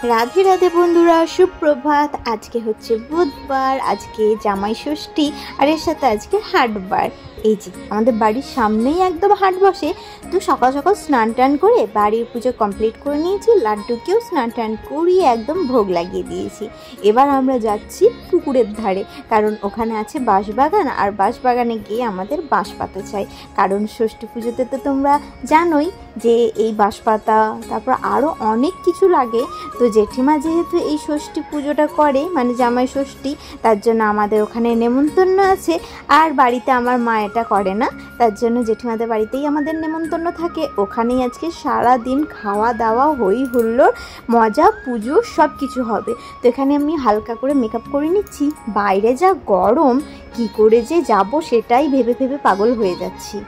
রাধে রাধে বন্ধুরা, সুপ্রভাত। আজকে হচ্ছে বুধবার, আজকে জামাই ষষ্ঠী, আর এর সাথে আজকে হাটবার। এই যে আমাদের বাড়ির সামনেই একদম হাট বসে। তো সকাল সকাল স্নান টান করে বাড়ির পুজো কমপ্লিট করে নিয়েছি, লাড্ডুকেও স্নান টান করিয়ে একদম ভোগ লাগিয়ে দিয়েছি। এবার আমরা যাচ্ছি পুকুরের ধারে, কারণ ওখানে আছে বাঁশবাগান, আর বাঁশবাগানে গিয়ে আমাদের বাঁশ পাতা চাই। কারণ ষষ্ঠী পুজোতে তো তোমরা জানোই যে এই বাঁশ পাতা, তারপর আরও অনেক কিছু লাগে। তো জেঠিমা যেহেতু এই ষষ্ঠী পুজোটা করে, মানে জামাই ষষ্ঠী, তার জন্য আমাদের ওখানে নেমন্তন্ন আছে। আর বাড়িতে আমার মা এটা করে না, তার জন্য জেঠিমাদের বাড়িতেই আমাদের নেমন্তন্ন থাকে। ওখানেই আজকে সারা দিন খাওয়া দাওয়া, হই হুল্লোড়, মজা, পুজো সব কিছু হবে। তো এখানে আমি হালকা করে মেকআপ করে নিচ্ছি। বাইরে যা গরম, কি করে যে যাব সেটাই ভেবে ভেবে পাগল হয়ে যাচ্ছি।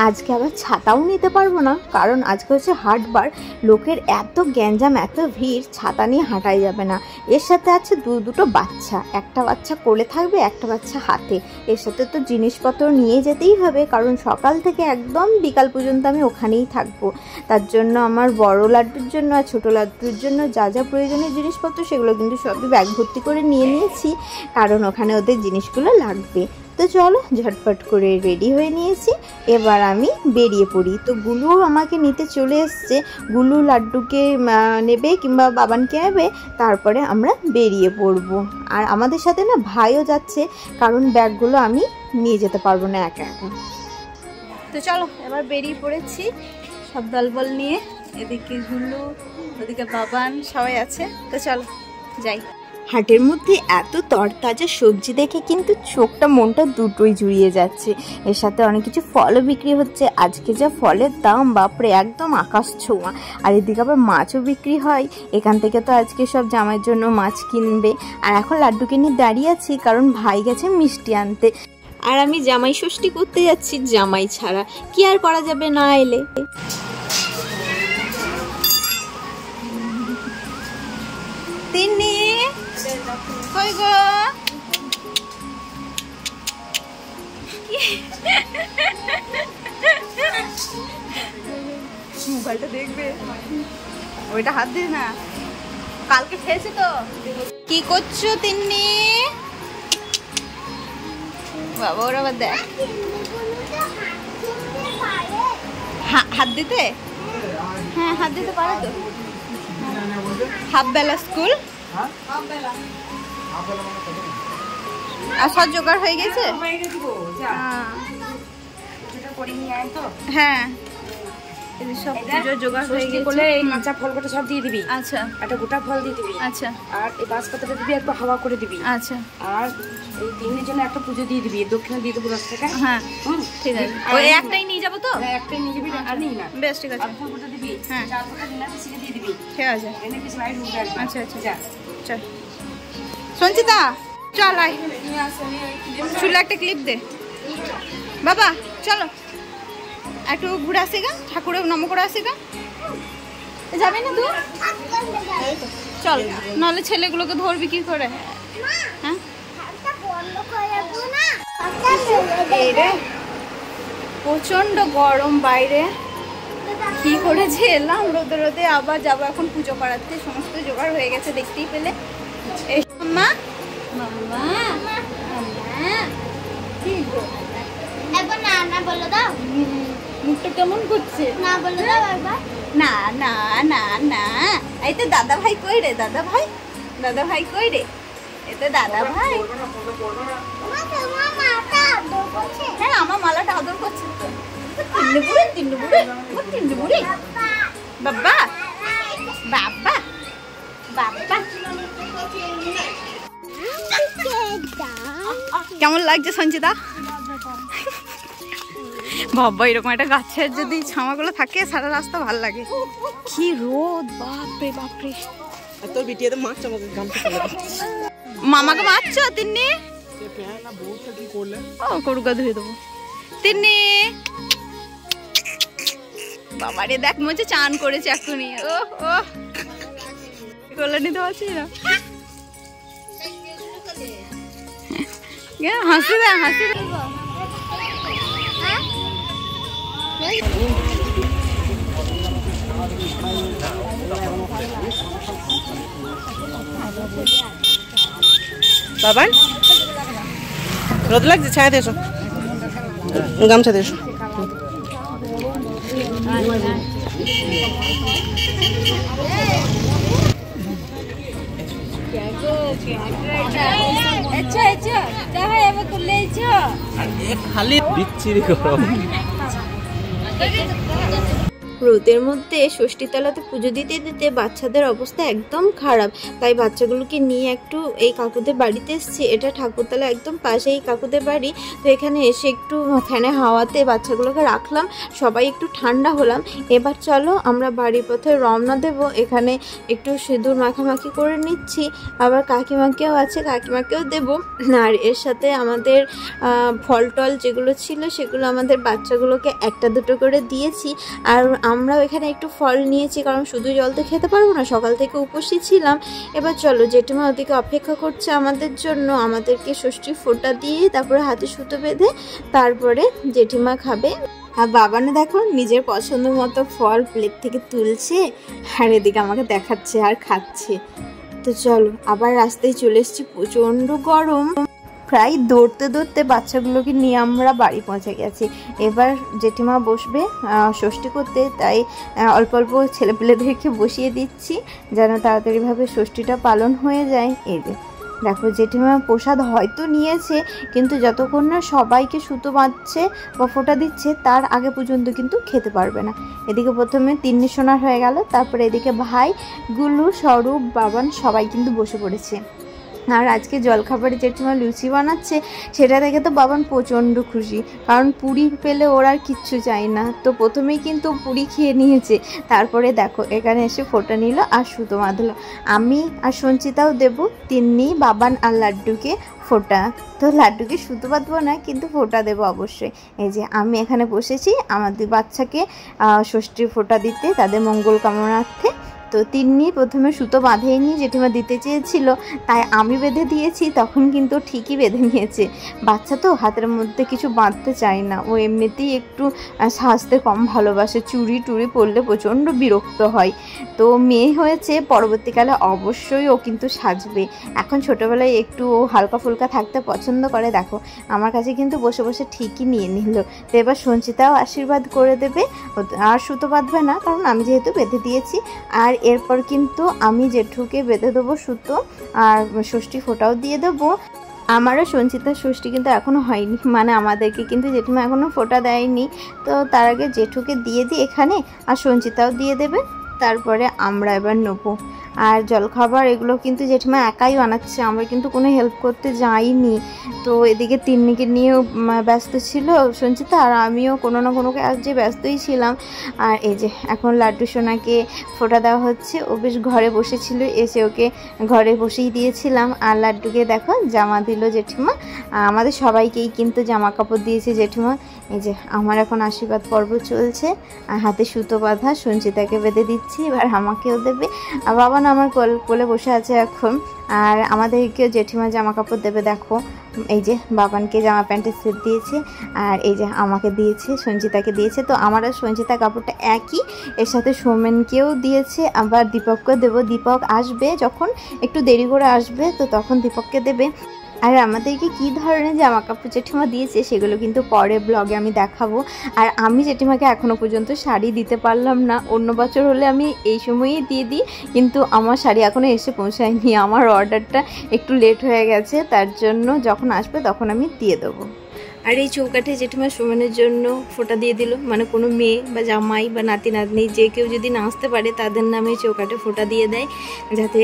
আজকে আবার ছাতাও নিতে পারবো না, কারণ আজকে হচ্ছে হাটবার। লোকের এত গ্যাঞ্জাম, এত ভিড়, ছাতা নিয়ে হাঁটাই যাবে না। এর সাথে আছে দুটো বাচ্চা, একটা বাচ্চা কোলে থাকবে, একটা বাচ্চা হাতে। এর সাথে তো জিনিসপত্র নিয়ে যেতেই হবে, কারণ সকাল থেকে একদম বিকাল পর্যন্ত আমি ওখানেই থাকবো। তার জন্য আমার বড় লাড্ডুর জন্য আর ছোটো লাড্ডুর জন্য যা যা প্রয়োজনীয় জিনিসপত্র, সেগুলো কিন্তু সবই ব্যাগ ভর্তি করে নিয়ে নিয়েছি, কারণ ওখানে ওদের জিনিসগুলো লাগবে। তো চলো, ঝটপট করে রেডি হয়ে নিয়েছি, এবার আমি বেরিয়ে পড়ি। তো গুলুও আমাকে নিতে চলে এসছে। গুলু লাড্ডুকে নেবে কিংবা বাবানকে নেবে, তারপরে আমরা বেরিয়ে পড়বো। আর আমাদের সাথে না ভাইও যাচ্ছে, কারণ ব্যাগগুলো আমি নিয়ে যেতে পারবো না একা একা। তো চলো, এবার বেরিয়ে পড়েছি সব দলবল নিয়ে। এদিকে গুলু, ওদিকে বাবান, সবাই আছে। তো চলো যাই। হাটের মধ্যে এত তরতাজা সবজি দেখে কিন্তু চোখটা মনটা দুটোই জুড়িয়ে যাচ্ছে। এর সাথে অনেক কিছু ফলও বিক্রি হচ্ছে। আজকে যা ফলের দাম, বাপরে, একদম আকাশ ছোঁয়া। আর এদিকে আবার মাছও বিক্রি হয়। এখান থেকে তো আজকে সব জামাইয়ের জন্য মাছ কিনবে। আর এখন লাড্ডুকে নিয়ে দাঁড়িয়ে আছি, কারণ ভাই গেছে মিষ্টি আনতে। আর আমি জামাই ষষ্ঠী করতে যাচ্ছি জামাই ছাড়া, কি আর করা যাবে না এলে। তিন্নি কই গো? মোবাইলটা দেখবে, ওইটা হাত দিস না, কালকে খেয়েছি তো। কি করছো তিন্নি? বাবা ওরা আবার দেখ, হাত দিতে, হ্যাঁ হাত দিতে পারো তো। হাফ বেলা স্কুল, আর সব জোগাড় হয়ে গেছে। হ্যাঁ, সব পুজোর জোগাড় হয়ে গেছে। এই কাঁচা ফলগুলো সব দিয়ে দিবি। আচ্ছা, একটা গোটা ফল দিয়ে দিবি। আচ্ছা, আর এই বাঁশপাতাটা দিবি, একটু হাওয়া করে দিবি। আচ্ছা, আর এই তিনের জন্য একটা পুজো দিয়ে দিবি, দক্ষিণা দিয়ে দেবো 10 টাকা। হ্যাঁ ঠিক আছে। ওই একটাই নিয়ে যাবো তো? হ্যাঁ একটাই নিয়ে যাবি, আর নিই না। বেশ ঠিক আছে। আর ফুলটা দিবি, হ্যাঁ 4 টাকা নিলাম দিয়ে দিবি। ঠিক আছে, এনে কিছু লাইট উঠবে। আচ্ছা আচ্ছা, যা চল সঞ্চিতা, চল আয়, চুলে একটা ক্লিপ দে। বাবা চলো একটু ঘুরে আসি গা, ঠাকুরের নম করে আসি গা। যাবি না তুই? চল, নাহলে ছেলেগুলোকে ধরবি কি করে? হ্যাঁ প্রচন্ড গরম বাইরে, কি করে যে এলাম রোদে রোদে। আবার যাবো এখন পুজো করাতে, সমস্ত জোগাড় হয়ে গেছে দেখতেই পেলে। এই মা, মাম্মা মাম্মা, কি গো একবার না না বলে দাও। মুখটা কেমন করছে? না বলে দাও একবার। না না না না। এই তো দাদা ভাই কই রে? দাদা ভাই, দাদা ভাই কই রে? এই তো দাদা ভাই। হ্যাঁ আমার মালাটা আদর করছে তো। তিন্নি বুড়ি, তিন্নি বুড়ি, তিন্নি বুড়ি। বাবা বাবা বাবা, কেমন লাগছে সঞ্চিতা? বাবা এরকম একটা গাছের যদি ছামাগুলো থাকে, সারা রাস্তা ভাল লাগে। কি রোদ, বাপরে বাপরে। তোর বিটিতে মাছ আমাকে গামছা ফেলে দিচ্ছে। মামাকে মারছো তিন্নি? ও করুকা ধুয়ে দেবো। তিন্নি বাবারে দেখ, মনে হচ্ছে চান করেছে এখনই। ও ও কোলে নিতে পারছি না। হাসি দে, হাসি দে। বাবান রোদ লাগছে, ছায়া দিয়ে এসো, গামছা দিয়ে এসো। খালি বিচ্ছিরি গরম। রোদের মধ্যে ষষ্ঠীতলাতে পুজো দিতে দিতে বাচ্চাদের অবস্থা একদম খারাপ, তাই বাচ্চাগুলোকে নিয়ে একটু এই কাকুদের বাড়িতে এসেছি। এটা ঠাকুরতলা একদম পাশে এই কাকুদের বাড়ি। তো এখানে এসে একটু ফ্যানে হাওয়াতে বাচ্চাগুলোকে রাখলাম, সবাই একটু ঠান্ডা হলাম। এবার চলো আমরা বাড়ির পথে রওনা দেব। এখানে একটু সিঁদুর মাখামাখি করে নিচ্ছি, আবার কাকিমাকেও আছে, কাকিমাকেও দেব। আর এর সাথে আমাদের ফল টল যেগুলো ছিল সেগুলো আমাদের বাচ্চাগুলোকে একটা দুটো করে দিয়েছি। আর আমরাও এখানে একটু ফল নিয়েছি, কারণ শুধু জল তো খেতে পারবো না, সকাল থেকে উপোসী ছিলাম। এবার চলো, জেঠিমা ওদিকে অপেক্ষা করছে আমাদের জন্য। আমাদেরকে ষষ্ঠী ফোঁটা দিয়ে তারপরে হাতে সুতো বেঁধে তারপরে জেঠিমা খাবে। আর বাবানে দেখো নিজের পছন্দ মতো ফল প্লেট থেকে তুলছে, আর এদিকে আমাকে দেখাচ্ছে আর খাচ্ছে। তো চলো, আবার রাস্তায় চলে এসেছি, প্রচণ্ড গরম। প্রায় দৌড়তে দৌড়তে বাচ্চাগুলোকে নিয়ে আমরা বাড়ি পৌঁছে গেছি। এবার জেঠিমা বসবে ষষ্ঠী করতে, তাই অল্প অল্প ছেলেপিলেদেরকে বসিয়ে দিচ্ছি যেন তাড়াতাড়িভাবে ষষ্ঠীটা পালন হয়ে যায়। এই যে দেখো, জেঠিমা প্রসাদ হয়তো নিয়েছে, কিন্তু যতক্ষণ না সবাইকে সুতো বাঁধছে বা ফোঁটা দিচ্ছে তার আগে পর্যন্ত কিন্তু খেতে পারবে না। এদিকে প্রথমে তিন্নি সোনার হয়ে গেল, তারপরে এদিকে ভাই, গুলু, স্বরূপ, বাবান সবাই কিন্তু বসে পড়েছে। আর আজকে জলখাবারে জেঠিমা লুচি বানাচ্ছে, সেটা দেখে তো বাবান প্রচণ্ড খুশি, কারণ পুরি পেলে ওর আর কিচ্ছু চাই না। তো প্রথমেই কিন্তু পুরি খেয়ে নিয়েছে, তারপরে দেখো এখানে এসে ফোঁটা নিল আর সুতো বাঁধলো। আমি আর সঞ্চিতাও দেব, তিন্নি, বাবান আর লাড্ডুকে ফোঁটা। তো লাড্ডুকে সুতো বাঁধবো না, কিন্তু ফোঁটা দেবো অবশ্যই। এই যে আমি এখানে বসেছি আমাদের বাচ্চাকে ষষ্ঠীর ফোঁটা দিতে, তাদের মঙ্গল কামনার্থে। তো তিন্নি প্রথমে সুতো বাঁধেইনি, জেঠিমা দিতে চেয়েছিল তাই আমি বেঁধে দিয়েছি, তখন কিন্তু ঠিকই বেঁধে নিয়েছে। বাচ্চা তো হাতের মধ্যে কিছু বাঁধতে চায় না, ও এমনিতেই একটু সাজতে কম ভালোবাসে, চুড়ি টুড়ি পরলে প্রচণ্ড বিরক্ত হয়। তো মেয়ে হয়েছে, পরবর্তীকালে অবশ্যই ও কিন্তু সাজবে। এখন ছোটোবেলায় একটু ও হালকা ফুলকা থাকতে পছন্দ করে। দেখো আমার কাছে কিন্তু বসে বসে ঠিকই নিয়ে নিল। তো এবার সঞ্চিতাও আশীর্বাদ করে দেবে, আর সুতো বাঁধবে না কারণ আমি যেহেতু বেঁধে দিয়েছি। আর এরপর কিন্তু আমি জেঠুকে বেঁধে দেবো সুতো, আর ষষ্ঠী ফোঁটাও দিয়ে দেবো। আমারও সঞ্চিতার ষষ্ঠী কিন্তু এখনও হয়নি, মানে আমাদেরকে কিন্তু জেঠিমা এখনও ফোঁটা দেয়নি। তো তার আগে জেঠুকে দিয়ে দিই এখানে, আর সঞ্চিতাও দিয়ে দেবে, তারপরে আমরা এবার নেবো। আর জলখাবার এগুলো কিন্তু জেঠিমা একাই বানাচ্ছে, আমরা কিন্তু কোনো হেল্প করতে যাইনি। তো এদিকে তিন্নিকে নিয়েও ব্যস্ত ছিল সঞ্চিতা, আর আমিও কোনো না কোনো কাজে ব্যস্তই ছিলাম। আর এই যে এখন লাড্ডু সোনাকে ফোঁটা দেওয়া হচ্ছে, ও বেশ ঘরে বসেছিল, এসে ওকে ঘরে বসেই দিয়েছিলাম। আর লাড্ডুকে দেখো জামা দিল জেঠিমা, আমাদের সবাইকেই কিন্তু জামা কাপড় দিয়েছে জেঠিমা। এই যে আমার এখন আশীর্বাদ পর্ব চলছে, আর হাতে সুতো বাঁধা, সঞ্চিতাকে বেঁধে দিচ্ছি, এবার আমাকেও দেবে। আর বাবা না আমার কোলে বসে আছে এখন, আর আমাদেরকেও জেঠিমা জামা কাপড় দেবে। দেখো এই যে বাবানকে জামা প্যান্টের সেট দিয়েছে, আর এই যে আমাকে দিয়েছে, সঞ্চিতাকে দিয়েছে। তো আমার আর সঞ্চিতা কাপড়টা একই, এর সাথে সৌমেনকেও দিয়েছে, আবার দীপককেও দেবো। দীপক আসবে যখন, একটু দেরি করে আসবে, তো তখন দীপককে দেবে। আর আমাদেরকে কী ধরনের জামা কাপড় জেঠিমা দিয়েছে সেগুলো কিন্তু পরে ব্লগে আমি দেখাবো। আর আমি জেঠিমাকে এখনও পর্যন্ত শাড়ি দিতে পারলাম না, অন্য বছর হলে আমি এই সময়ই দিয়ে দিই, কিন্তু আমার শাড়ি এখনও এসে পৌঁছায়নি, আমার অর্ডারটা একটু লেট হয়ে গেছে, তার জন্য যখন আসবে তখন আমি দিয়ে দেবো। আর এই চৌকাঠে জেঠিমা সুমনের জন্য ফোঁটা দিয়ে দিল, মানে কোনো মেয়ে বা জামাই বা নাতি নাতনি যে কেউ যদি না আসতে পারে তাদের নামে চৌকাঠে ফোঁটা দিয়ে দেয়, যাতে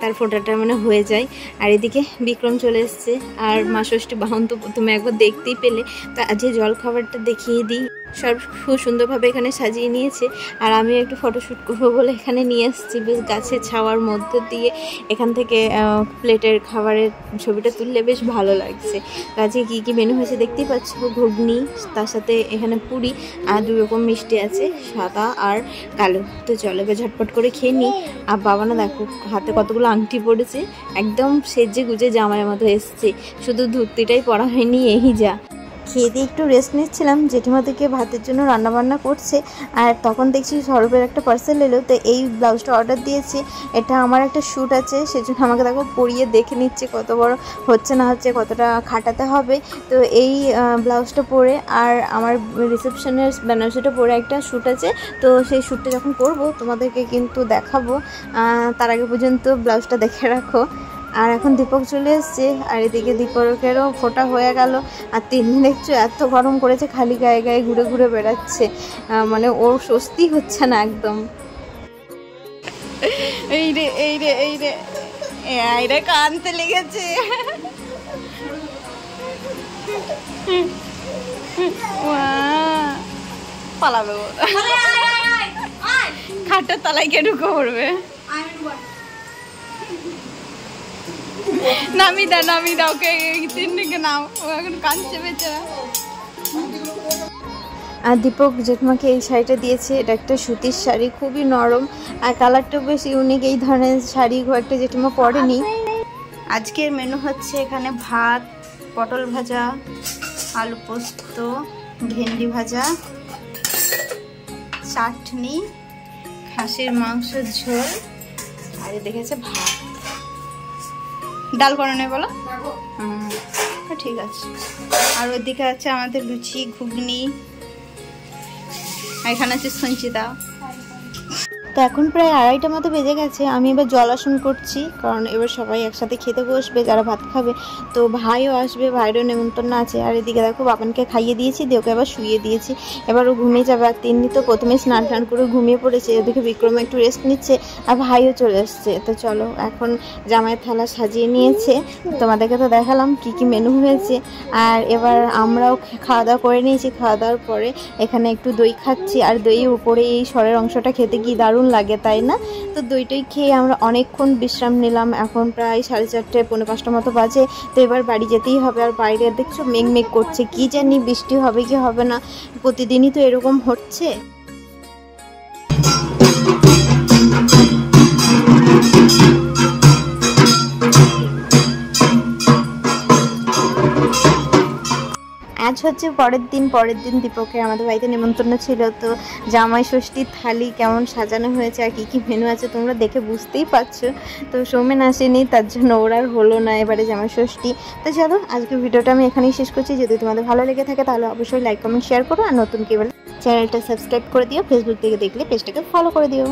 তার ফোঁটাটা মানে হয়ে যায়। আর এদিকে বিক্রম চলে এসছে, আর মা ষষ্ঠী বাহন তো প্রথমে একবার দেখতেই পেলে, তো আজকে জলখাবারটা দেখিয়ে দিই। সব খুব সুন্দরভাবে এখানে সাজিয়ে নিয়েছে, আর আমি একটু ফটোশ্যুট করবো বলে এখানে নিয়ে এসেছি, বেশ গাছের ছাওয়ার মধ্যে দিয়ে এখান থেকে প্লেটের খাবারের ছবিটা তুললে বেশ ভালো লাগছে। আজকে কী কী মেনু হয়েছে দেখতেই পাচ্ছ, ঘুগনি, তার সাথে এখানে পুরি, আর 2 রকম মিষ্টি আছে, সাদা আর কালো। তো চলো এবার ঝটপট করে খেয়ে নিই। আর বাবা না দেখো হাতে কতগুলো আংটি পড়েছে, একদম সেজে গুজে জামাইয়ের মতো এসছে, শুধু ধুতিটাই পরা হয়নি, এই যা। খেয়ে দিয়ে একটু রেস্ট নিচ্ছিলাম। জেঠিমা থেকে ভাতের জন্য রান্নাবান্না করছে, আর তখন দেখছি সৌরভের একটা পার্সেল এলো। তো এই ব্লাউজটা অর্ডার দিয়েছি, এটা আমার একটা শ্যুট আছে, সেজন্য আমাকে দেখো পরিয়ে দেখে নিচ্ছে কত বড় হচ্ছে না হচ্ছে, কতটা খাটাতে হবে। তো এই ব্লাউজটা পরে আর আমার রিসেপশনের বেনারসিটা পরে একটা শ্যুট আছে, তো সেই শ্যুটটা যখন করব তোমাদেরকে কিন্তু দেখাবো। তার আগে পর্যন্ত ব্লাউজটা দেখে রাখো। আর এখন দীপক চলে এসছে, আর এদিকে দীপকেরও ফোটা হয়ে গেল। আর 3 দিন দেখছো এত গরম করেছে, খালি গায়ে গায়ে ঘুরে ঘুরে বেড়াচ্ছে, মানে ওর স্বস্তি হচ্ছে না একদম। এই রে এই রে এই রে এই রে কানতে লেগেছে। পালাবে খাটটার তলায় কে ঢুকে পড়বে। নামি দাও কে 3 দিকে নাও, ও এখন কাঁদছে বেচারা। আর দীপক জেঠমাকে এই শাড়িটা দিয়েছে, এটা একটা সুতির শাড়ি, খুবই নরম আর কালারটাও বেশ ইউনিক। এই ধরনের শাড়ি খুব একটা জেঠিমা পরেনি। আজকের মেনু হচ্ছে এখানে ভাত, পটল ভাজা, আলু পোস্ত, ভেন্ডি ভাজা, চাটনি, খাসির মাংসের ঝোল, আর এদিকে আছে ভাত। ডাল করে নেই বলো? ঠিক আছে। আর ওইদিকে আছে আমাদের লুচি, ঘুগনি, এখানে আছে সঞ্চিতা। তো এখন প্রায় 2:30 মতো বেজে গেছে। আমি এবার জল আসন করছি, কারণ এবার সবাই একসাথে খেতে বসবে যারা ভাত খাবে। তো ভাইও আসবে, ভাইয়েরও নেমন্তন্ন আছে। আর এদিকে দেখো বাবানকে খাইয়ে দিয়েছি, দিয়ে ওকে আবার শুইয়ে দিয়েছি, এবারও ঘুমিয়ে যাবে। আর তিন্নি তো প্রথমে স্নান টান করে ঘুমিয়ে পড়েছে, ওদিকে বিক্রম একটু রেস্ট নিচ্ছে, আর ভাইও চলে এসছে। তো চলো এখন জামাইয়ের থালা সাজিয়ে নিয়েছে, তোমাদেরকে তো দেখালাম কি কি মেনু হয়েছে। আর এবার আমরাও খাওয়া দাওয়া করে নিয়েছি। খাওয়া দাওয়ার পরে এখানে একটু দই খাচ্ছি, আর দইয়ের উপরে এই সরের অংশটা খেতে কি দারুণ লাগে, তাই না? তো দইটাই খেয়ে আমরা অনেকক্ষণ বিশ্রাম নিলাম। এখন প্রায় 4:30 পৌনে 5টা মতো বাজে। তো এবার বাড়ি যেতেই হবে। আর বাইরে দেখছো মেঘ করছে, কি জানি বৃষ্টি হবে কি হবে না, প্রতিদিনই তো এরকম হচ্ছে। আজ হচ্ছে পরের দিন দীপকের আমাদের বাড়িতে নেমন্তন্ন ছিল। তো জামাই ষষ্ঠীর থালি কেমন সাজানো হয়েছে আর কি কি মেনু আছে তোমরা দেখে বুঝতেই পারছো। তো সৌমেন আসেনি, তার জন্য ওর আর হলো না এবারে জামাই ষষ্ঠী। তো চলো আজকের ভিডিওটা আমি এখানেই শেষ করছি। যদি তোমাদের ভালো লেগে থাকে তাহলে অবশ্যই লাইক কমেন্ট শেয়ার করো, আর নতুন কেবল চ্যানেলটা সাবস্ক্রাইব করে দিও। ফেসবুক থেকে দেখলে পেজটাকে ফলো করে দিও।